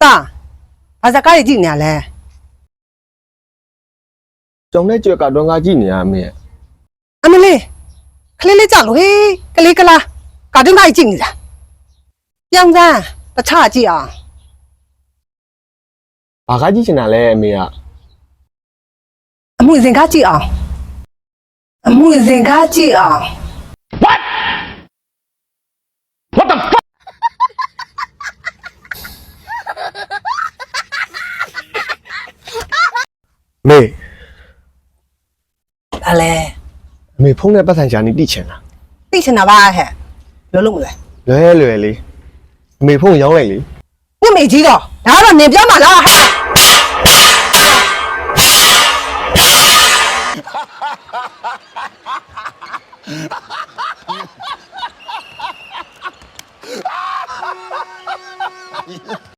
大，把这咖喱进来嘞。仲咧着格當家知你阿妹，阿妹嘞，可哩哩咋路嘿？个哩个啦，搞定咖喱进来。样子不差劲啊。 ဘာကကြည့်ချင်တာလဲအမေက အမှုရင်ကားကြည့်အောင်အမှုရင်ကားကြည့်အောင် What the fuck? မေ ဘာလဲ အမေဖုန်းနဲ့ပတ်စံရှာနေတိချင်လား သိချင်တာပါဟဲ့လုံးလုံးမလဲ လွယ်လေးအမေဖုန်းရောင်းလိုက်လေ ညမေကြီးတော့ဒါကတော့နေပြောမှာလားဟဲ့